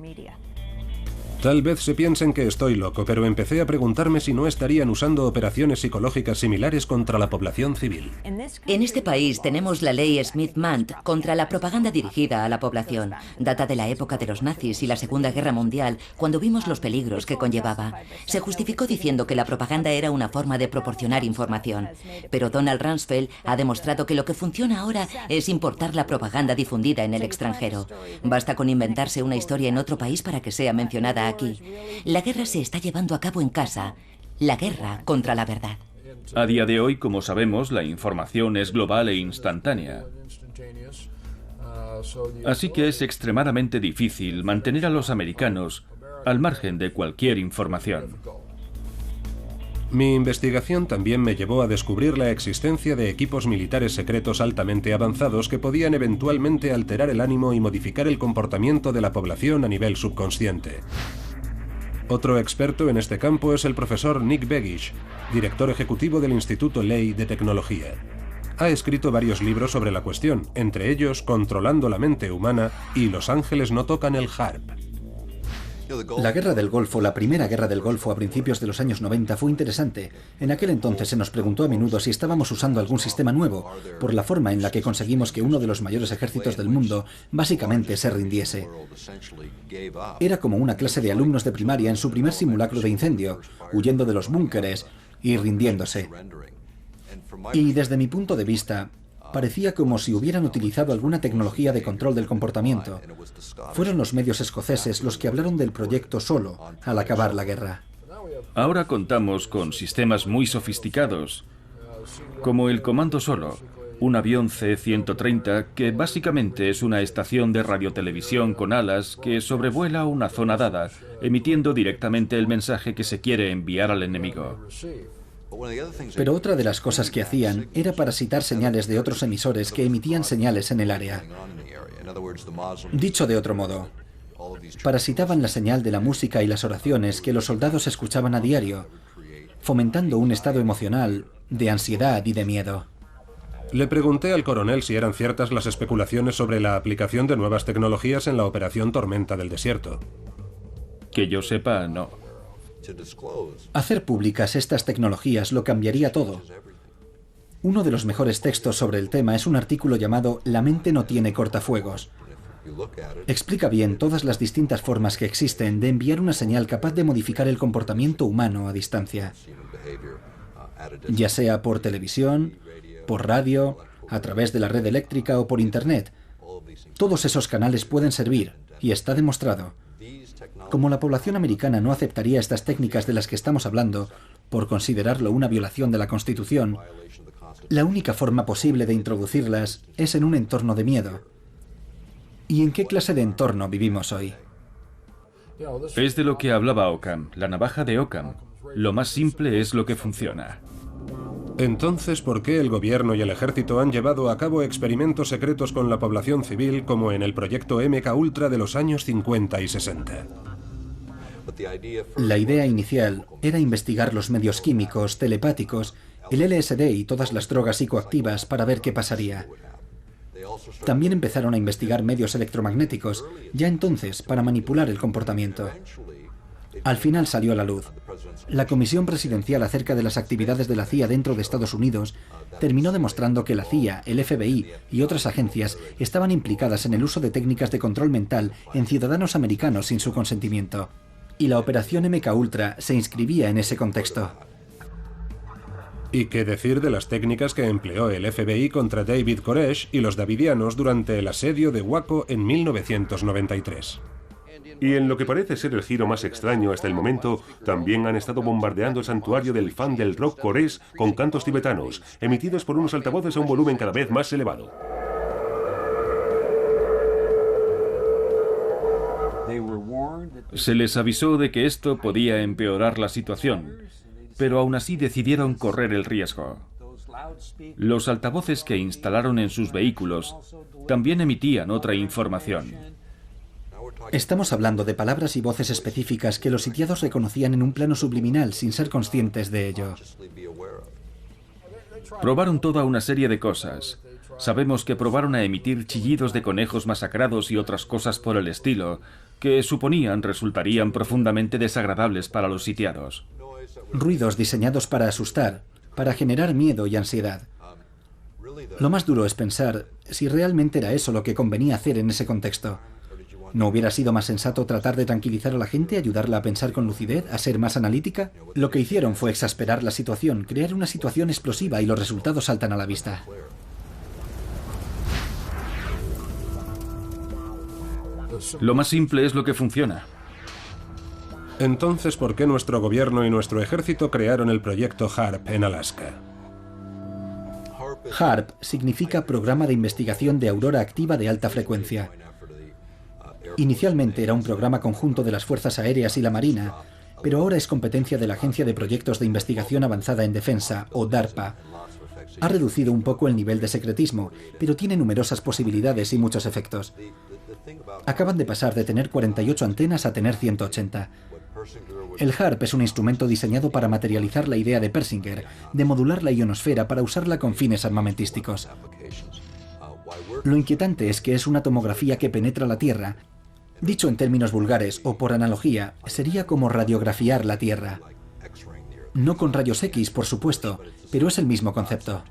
Tal vez se piensen que estoy loco, pero empecé a preguntarme si no estarían usando operaciones psicológicas similares contra la población civil. En este país tenemos la ley Smith-Mant contra la propaganda dirigida a la población. Data de la época de los nazis y la Segunda Guerra Mundial, cuando vimos los peligros que conllevaba. Se justificó diciendo que la propaganda era una forma de proporcionar información. Pero Donald Rumsfeld ha demostrado que lo que funciona ahora es importar la propaganda difundida en el extranjero. Basta con inventarse una historia en otro país para que sea mencionada aquí. La guerra se está llevando a cabo en casa. La guerra contra la verdad. A día de hoy, como sabemos, la información es global e instantánea. Así que es extremadamente difícil mantener a los americanos al margen de cualquier información. Mi investigación también me llevó a descubrir la existencia de equipos militares secretos altamente avanzados que podían eventualmente alterar el ánimo y modificar el comportamiento de la población a nivel subconsciente. Otro experto en este campo es el profesor Nick Begich, director ejecutivo del Instituto Ley de Tecnología. Ha escrito varios libros sobre la cuestión, entre ellos Controlando la mente humana y Los ángeles no tocan el harp. La Guerra del Golfo, la primera Guerra del Golfo a principios de los años 90 fue interesante. En aquel entonces se nos preguntó a menudo si estábamos usando algún sistema nuevo, por la forma en la que conseguimos que uno de los mayores ejércitos del mundo básicamente se rindiese. Era como una clase de alumnos de primaria en su primer simulacro de incendio, huyendo de los búnkeres y rindiéndose. Y desde mi punto de vista, parecía como si hubieran utilizado alguna tecnología de control del comportamiento. Fueron los medios escoceses los que hablaron del proyecto Solo al acabar la guerra. Ahora contamos con sistemas muy sofisticados, como el Comando Solo, un avión C-130 que básicamente es una estación de radiotelevisión con alas que sobrevuela una zona dada, emitiendo directamente el mensaje que se quiere enviar al enemigo. Pero otra de las cosas que hacían era parasitar señales de otros emisores que emitían señales en el área. Dicho de otro modo, parasitaban la señal de la música y las oraciones que los soldados escuchaban a diario, fomentando un estado emocional de ansiedad y de miedo. Le pregunté al coronel si eran ciertas las especulaciones sobre la aplicación de nuevas tecnologías en la Operación Tormenta del Desierto. Que yo sepa, no. Hacer públicas estas tecnologías lo cambiaría todo. Uno de los mejores textos sobre el tema es un artículo llamado La mente no tiene cortafuegos. Explica bien todas las distintas formas que existen de enviar una señal capaz de modificar el comportamiento humano a distancia, ya sea por televisión, por radio, a través de la red eléctrica o por Internet. Todos esos canales pueden servir, y está demostrado. Como la población americana no aceptaría estas técnicas de las que estamos hablando, por considerarlo una violación de la Constitución, la única forma posible de introducirlas es en un entorno de miedo. ¿Y en qué clase de entorno vivimos hoy? Es de lo que hablaba Occam, la navaja de Occam. Lo más simple es lo que funciona. Entonces, ¿por qué el gobierno y el ejército han llevado a cabo experimentos secretos con la población civil como en el proyecto MK Ultra de los años 50 y 60? La idea inicial era investigar los medios químicos, telepáticos, el LSD y todas las drogas psicoactivas para ver qué pasaría. También empezaron a investigar medios electromagnéticos, ya entonces, para manipular el comportamiento. Al final salió a la luz. La Comisión Presidencial acerca de las actividades de la CIA dentro de Estados Unidos terminó demostrando que la CIA, el FBI y otras agencias estaban implicadas en el uso de técnicas de control mental en ciudadanos americanos sin su consentimiento. Y la operación MK Ultra se inscribía en ese contexto. ¿Y qué decir de las técnicas que empleó el FBI contra David Koresh y los davidianos durante el asedio de Waco en 1993? Y en lo que parece ser el giro más extraño hasta el momento, también han estado bombardeando el santuario del fan del rock Koresh con cantos tibetanos, emitidos por unos altavoces a un volumen cada vez más elevado. Se les avisó de que esto podía empeorar la situación, pero aún así decidieron correr el riesgo. Los altavoces que instalaron en sus vehículos también emitían otra información. Estamos hablando de palabras y voces específicas que los sitiados reconocían en un plano subliminal sin ser conscientes de ello. Probaron toda una serie de cosas. Sabemos que probaron a emitir chillidos de conejos masacrados y otras cosas por el estilo, que suponían resultarían profundamente desagradables para los sitiados. Ruidos diseñados para asustar, para generar miedo y ansiedad. Lo más duro es pensar si realmente era eso lo que convenía hacer en ese contexto. ¿No hubiera sido más sensato tratar de tranquilizar a la gente, ayudarla a pensar con lucidez, a ser más analítica? Lo que hicieron fue exasperar la situación, crear una situación explosiva y los resultados saltan a la vista. Lo más simple es lo que funciona. Entonces, ¿por qué nuestro gobierno y nuestro ejército crearon el proyecto HARP en Alaska? HARP significa Programa de Investigación de Aurora Activa de Alta Frecuencia. Inicialmente era un programa conjunto de las Fuerzas Aéreas y la Marina, pero ahora es competencia de la Agencia de Proyectos de Investigación Avanzada en Defensa, o DARPA. Ha reducido un poco el nivel de secretismo, pero tiene numerosas posibilidades y muchos efectos. Acaban de pasar de tener 48 antenas a tener 180. El HARP es un instrumento diseñado para materializar la idea de Persinger, de modular la ionosfera para usarla con fines armamentísticos. Lo inquietante es que es una tomografía que penetra la Tierra. Dicho en términos vulgares o por analogía, sería como radiografiar la Tierra. No con rayos X, por supuesto, pero es el mismo concepto.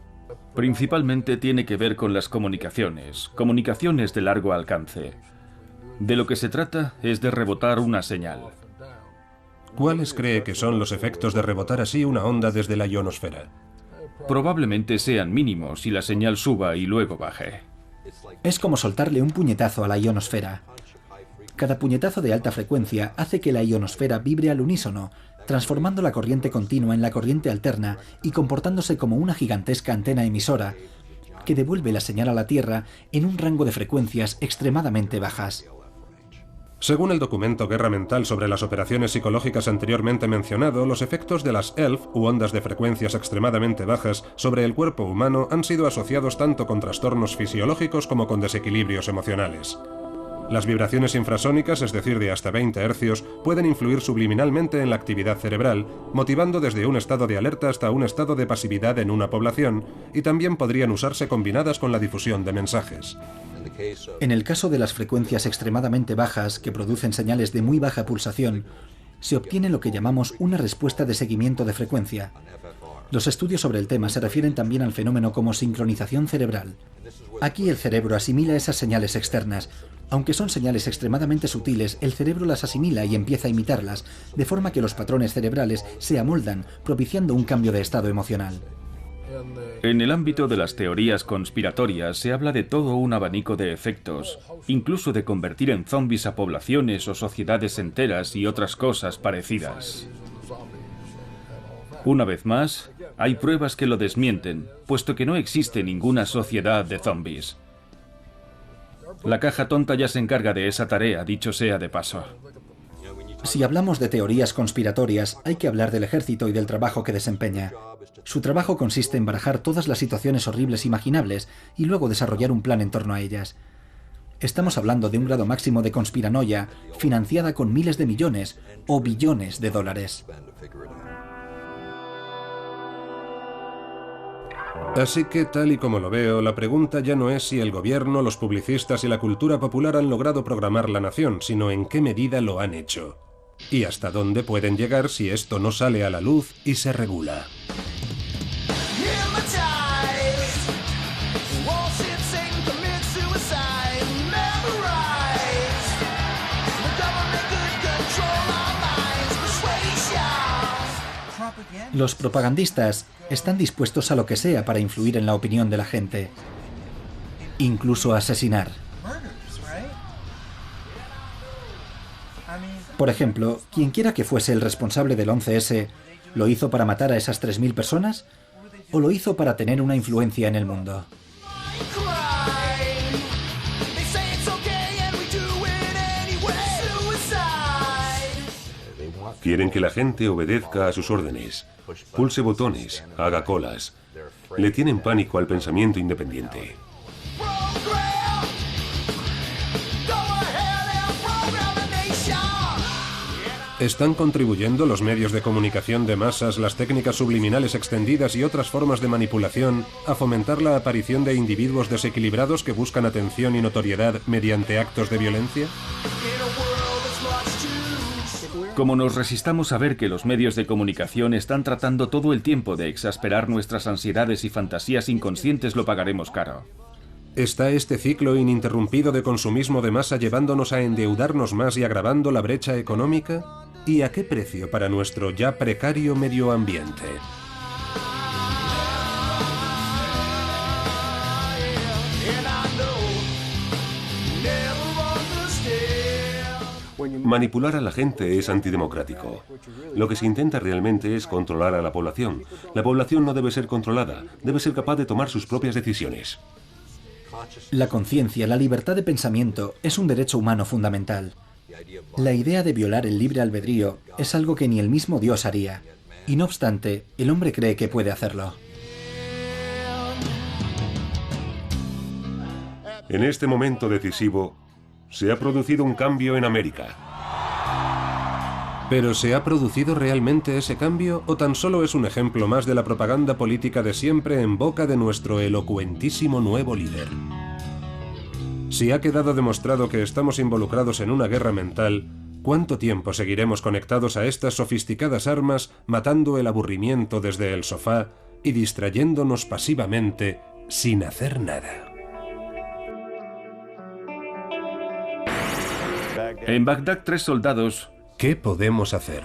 Principalmente tiene que ver con las comunicaciones de largo alcance. De lo que se trata es de rebotar una señal. ¿Cuáles cree que son los efectos de rebotar así una onda desde la ionosfera? Probablemente sean mínimos y la señal suba y luego baje. Es como soltarle un puñetazo a la ionosfera. Cada puñetazo de alta frecuencia hace que la ionosfera vibre al unísono, transformando la corriente continua en la corriente alterna y comportándose como una gigantesca antena emisora que devuelve la señal a la Tierra en un rango de frecuencias extremadamente bajas. Según el documento Guerra Mental sobre las operaciones psicológicas anteriormente mencionado, los efectos de las ELF, u ondas de frecuencias extremadamente bajas, sobre el cuerpo humano han sido asociados tanto con trastornos fisiológicos como con desequilibrios emocionales. Las vibraciones infrasónicas, es decir, de hasta 20 hercios, pueden influir subliminalmente en la actividad cerebral, motivando desde un estado de alerta hasta un estado de pasividad en una población, y también podrían usarse combinadas con la difusión de mensajes. En el caso de las frecuencias extremadamente bajas, que producen señales de muy baja pulsación, se obtiene lo que llamamos una respuesta de seguimiento de frecuencia. Los estudios sobre el tema se refieren también al fenómeno como sincronización cerebral. Aquí el cerebro asimila esas señales externas. Aunque son señales extremadamente sutiles, el cerebro las asimila y empieza a imitarlas, de forma que los patrones cerebrales se amoldan, propiciando un cambio de estado emocional. En el ámbito de las teorías conspiratorias se habla de todo un abanico de efectos, incluso de convertir en zombies a poblaciones o sociedades enteras y otras cosas parecidas. Una vez más, hay pruebas que lo desmienten, puesto que no existe ninguna sociedad de zombies. La caja tonta ya se encarga de esa tarea, dicho sea de paso. Si hablamos de teorías conspiratorias, hay que hablar del ejército y del trabajo que desempeña. Su trabajo consiste en barajar todas las situaciones horribles imaginables y luego desarrollar un plan en torno a ellas. Estamos hablando de un grado máximo de conspiranoia, financiada con miles de millones o billones de dólares. Así que, tal y como lo veo, la pregunta ya no es si el gobierno, los publicistas y la cultura popular han logrado programar la nación, sino en qué medida lo han hecho. Y hasta dónde pueden llegar si esto no sale a la luz y se regula. Los propagandistas están dispuestos a lo que sea para influir en la opinión de la gente, incluso asesinar. Por ejemplo, quien quiera que fuese el responsable del 11S, ¿lo hizo para matar a esas 3.000 personas? ¿O lo hizo para tener una influencia en el mundo? Quieren que la gente obedezca a sus órdenes, pulse botones, haga colas. Le tienen pánico al pensamiento independiente. ¿Están contribuyendo los medios de comunicación de masas, las técnicas subliminales extendidas y otras formas de manipulación a fomentar la aparición de individuos desequilibrados que buscan atención y notoriedad mediante actos de violencia? Como nos resistamos a ver que los medios de comunicación están tratando todo el tiempo de exasperar nuestras ansiedades y fantasías inconscientes, lo pagaremos caro. ¿Está este ciclo ininterrumpido de consumismo de masa llevándonos a endeudarnos más y agravando la brecha económica? ¿Y a qué precio para nuestro ya precario medio ambiente? Manipular a la gente es antidemocrático. Lo que se intenta realmente es controlar a la población. La población no debe ser controlada, debe ser capaz de tomar sus propias decisiones. La conciencia, la libertad de pensamiento, es un derecho humano fundamental. La idea de violar el libre albedrío es algo que ni el mismo Dios haría. Y no obstante, el hombre cree que puede hacerlo. En este momento decisivo, se ha producido un cambio en América. ¿Pero se ha producido realmente ese cambio o tan solo es un ejemplo más de la propaganda política de siempre en boca de nuestro elocuentísimo nuevo líder? Si ha quedado demostrado que estamos involucrados en una guerra mental, ¿cuánto tiempo seguiremos conectados a estas sofisticadas armas, matando el aburrimiento desde el sofá y distrayéndonos pasivamente sin hacer nada? En Bagdad, 3 soldados... ¿Qué podemos hacer?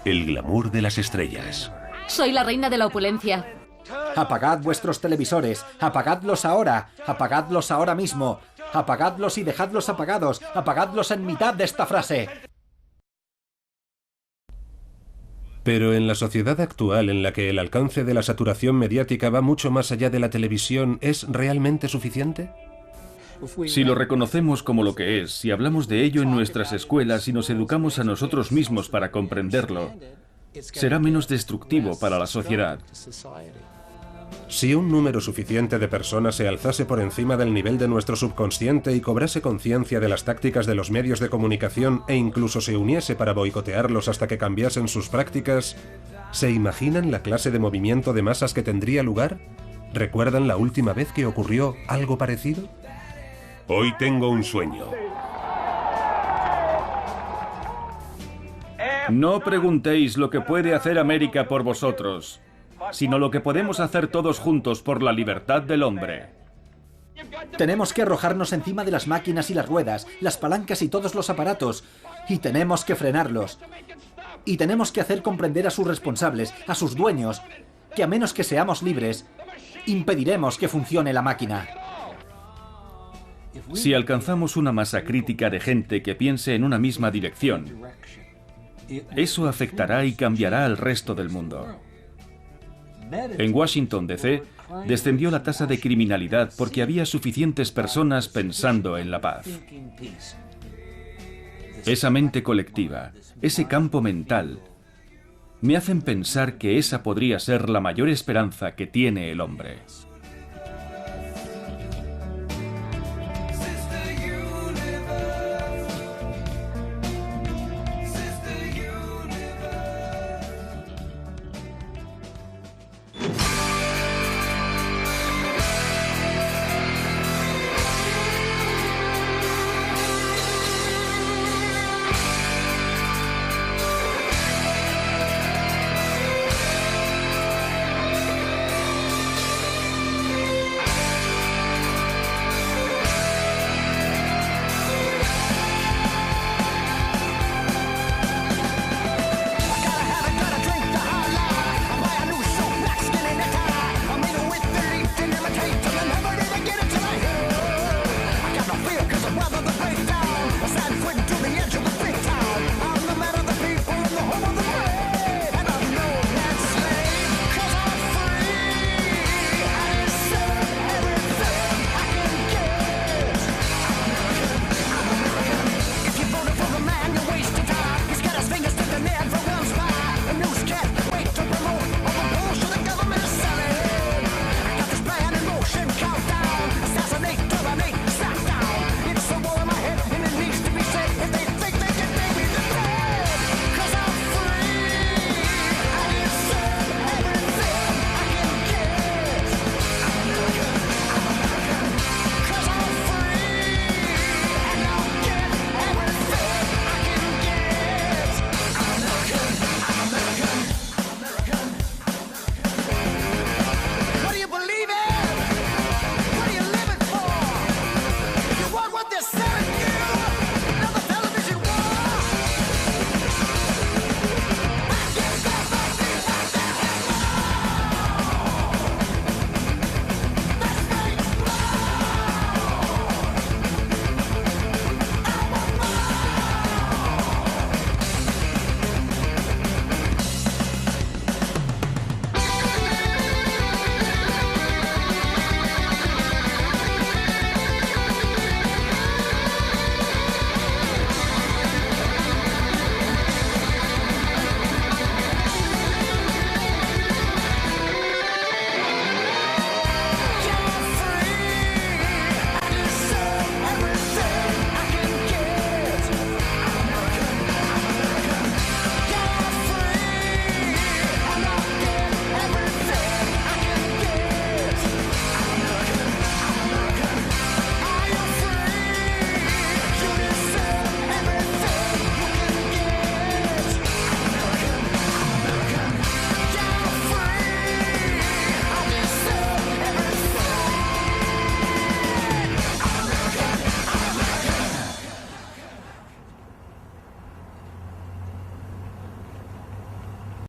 El glamour de las estrellas. Soy la reina de la opulencia. Apagad vuestros televisores, apagadlos ahora mismo, apagadlos y dejadlos apagados, apagadlos en mitad de esta frase. Pero en la sociedad actual en la que el alcance de la saturación mediática va mucho más allá de la televisión, ¿es realmente suficiente? Si lo reconocemos como lo que es, si hablamos de ello en nuestras escuelas y nos educamos a nosotros mismos para comprenderlo, será menos destructivo para la sociedad. Si un número suficiente de personas se alzase por encima del nivel de nuestro subconsciente y cobrase conciencia de las tácticas de los medios de comunicación e incluso se uniese para boicotearlos hasta que cambiasen sus prácticas, ¿se imaginan la clase de movimiento de masas que tendría lugar? ¿Recuerdan la última vez que ocurrió algo parecido? Hoy tengo un sueño. No preguntéis lo que puede hacer América por vosotros, sino lo que podemos hacer todos juntos por la libertad del hombre. Tenemos que arrojarnos encima de las máquinas y las ruedas, las palancas y todos los aparatos. Y tenemos que frenarlos. Y tenemos que hacer comprender a sus responsables, a sus dueños, que a menos que seamos libres, impediremos que funcione la máquina. Si alcanzamos una masa crítica de gente que piense en una misma dirección, eso afectará y cambiará al resto del mundo. En Washington, D.C., descendió la tasa de criminalidad porque había suficientes personas pensando en la paz. Esa mente colectiva, ese campo mental, me hacen pensar que esa podría ser la mayor esperanza que tiene el hombre.